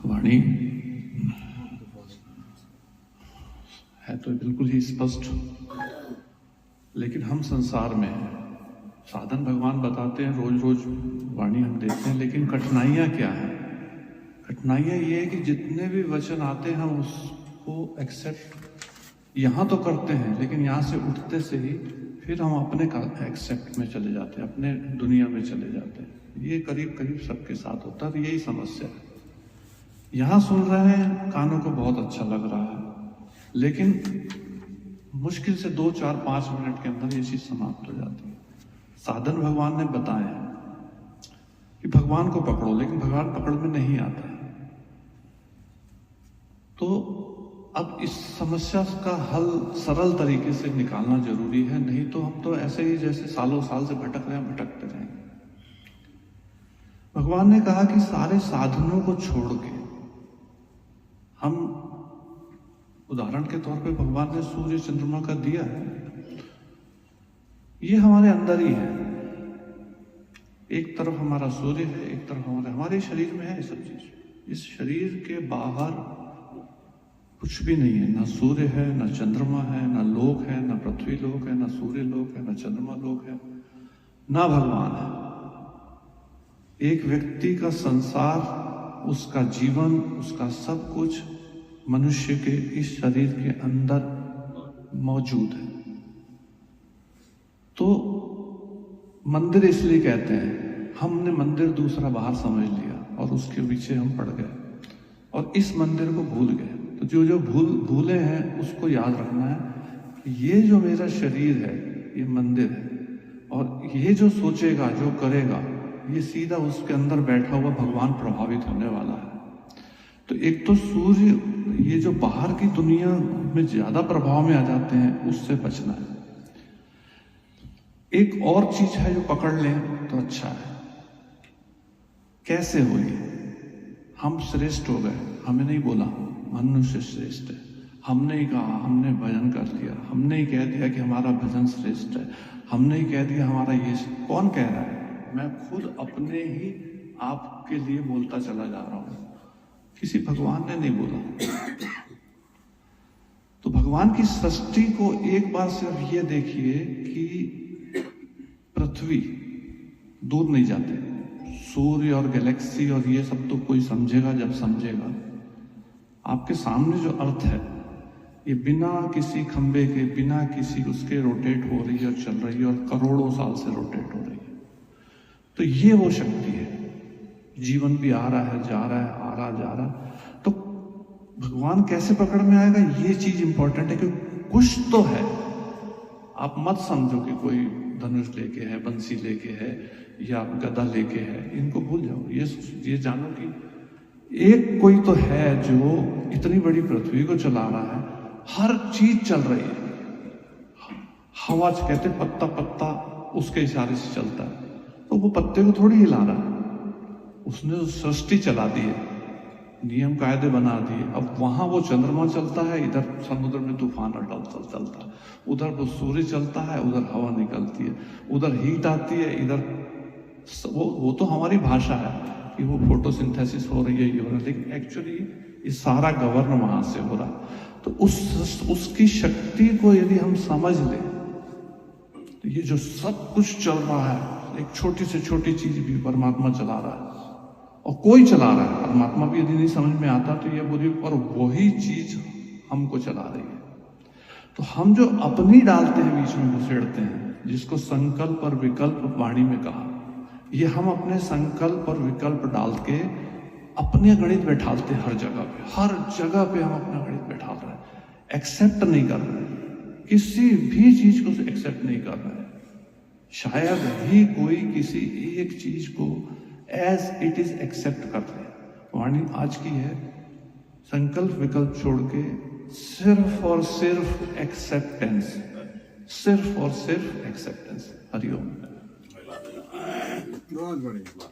वाणी है तो बिल्कुल ही स्पष्ट, लेकिन हम संसार में हैं। साधन भगवान बताते हैं, रोज रोज वाणी हम देखते हैं, लेकिन कठिनाइयां क्या है? कठिनाइयां ये है कि जितने भी वचन आते हैं हम उसको एक्सेप्ट यहाँ तो करते हैं, लेकिन यहाँ से उठते से ही फिर हम अपने एक्सेप्ट में चले जाते हैं, अपने दुनिया में चले जाते हैं। ये करीब करीब सबके साथ होता है, यही समस्या है। यहाँ सुन रहे हैं, कानों को बहुत अच्छा लग रहा है, लेकिन मुश्किल से 2, 4, 5 मिनट के अंदर ये चीज समाप्त हो जाती है। साधन भगवान ने बताया कि भगवान को पकड़ो, लेकिन भगवान पकड़ में नहीं आता है। तो अब इस समस्या का हल सरल तरीके से निकालना जरूरी है, नहीं तो हम तो ऐसे ही जैसे सालों साल से भटक रहे हैं, भटकते रहेंगे। भगवान ने कहा कि सारे साधनों को छोड़ के हम, उदाहरण के तौर पे भगवान ने सूर्य चंद्रमा का दिया है, ये हमारे अंदर ही है। एक तरफ हमारा सूर्य है, एक तरफ हमारे शरीर में है ये सब चीज। इस शरीर के बाहर कुछ भी नहीं है, ना सूर्य है, ना चंद्रमा है, ना लोक है, ना पृथ्वी लोक है, ना सूर्य लोक है, ना चंद्रमा लोक है, ना भगवान है। एक व्यक्ति का संसार, उसका जीवन, उसका सब कुछ मनुष्य के इस शरीर के अंदर मौजूद है। तो मंदिर इसलिए कहते हैं, हमने मंदिर दूसरा बाहर समझ लिया और उसके पीछे हम पड़ गए और इस मंदिर को भूल गए। तो जो भूले हैं उसको याद रखना है कि ये जो मेरा शरीर है ये मंदिर है, और ये जो सोचेगा, जो करेगा, ये सीधा उसके अंदर बैठा हुआ भगवान प्रभावित होने वाला है। तो एक तो सूर्य, ये जो बाहर की दुनिया में ज्यादा प्रभाव में आ जाते हैं, उससे बचना है। एक और चीज है जो पकड़ लें तो अच्छा है। कैसे हो ये? हम श्रेष्ठ हो गए, हमें नहीं बोला मनुष्य श्रेष्ठ है, हमने ही कहा, हमने भजन कर लिया, हमने ही कह दिया कि हमारा भजन श्रेष्ठ है, हमने ही कह दिया हमारा ये। कौन कह रहा है? मैं खुद अपने ही आपके लिए बोलता चला जा रहा हूं, किसी भगवान ने नहीं बोला। तो भगवान की सृष्टि को एक बार सिर्फ ये देखिए कि पृथ्वी दूर नहीं जाते, सूर्य और गैलेक्सी और ये सब तो कोई समझेगा जब समझेगा। आपके सामने जो अर्थ है, ये बिना किसी खंबे के, बिना किसी उसके रोटेट हो रही है और चल रही है, और करोड़ों साल से रोटेट हो रही है। तो ये वो शक्ति है। जीवन भी आ रहा है, जा रहा है, आ रहा, जा रहा। तो भगवान कैसे पकड़ में आएगा, ये चीज इंपॉर्टेंट है कि कुछ तो है। आप मत समझो कि कोई धनुष लेके है, बंसी लेके है या गदा लेके है, इनको भूल जाओ। ये जानो कि एक कोई तो है जो इतनी बड़ी पृथ्वी को चला रहा है, हर चीज चल रही है। हवा कहते पत्ता पत्ता उसके इशारे से चलता है, तो वो पत्ते को थोड़ी हिला रहा है, उसने तो सृष्टि चला दी है, नियम कायदे बना दिए। अब वहां वो चंद्रमा चलता है, इधर समुद्र में तूफान चलता है, उधर वो सूर्य चलता है, उधर हवा निकलती है, उधर हीट आती है, इधर वो तो हमारी भाषा है कि वो फोटोसिंथेसिस हो रही है, ये हो रहा है, लेकिन एक्चुअली ये सारा गवर्न वहां से हो रहा है। तो उसकी शक्ति को यदि हम समझ लें, तो ये जो सब कुछ चल रहा है, एक छोटी से छोटी चीज भी परमात्मा चला रहा है, और कोई चला रहा है। परमात्मा भी यदि नहीं समझ में आता तो ये बोलिए, और वही चीज हमको चला रही है। तो हम जो अपनी डालते हैं, बीच में घुसेड़ते हैं, जिसको संकल्प और विकल्प वाणी में कहा, ये हम अपने संकल्प और विकल्प डाल के अपने गणित बैठालते। हर जगह पे हम अपना गणित बैठाल रहे हैं, एक्सेप्ट नहीं कर रहे, किसी भी चीज को एक्सेप्ट नहीं कर रहे। शायद ही कोई किसी एक चीज को एज इट इज एक्सेप्ट कर रहे हैं। वाणी आज की है, संकल्प विकल्प छोड़ के सिर्फ और सिर्फ एक्सेप्टेंस, सिर्फ और सिर्फ एक्सेप्टेंस। हरिओम। बहुत बढ़िया।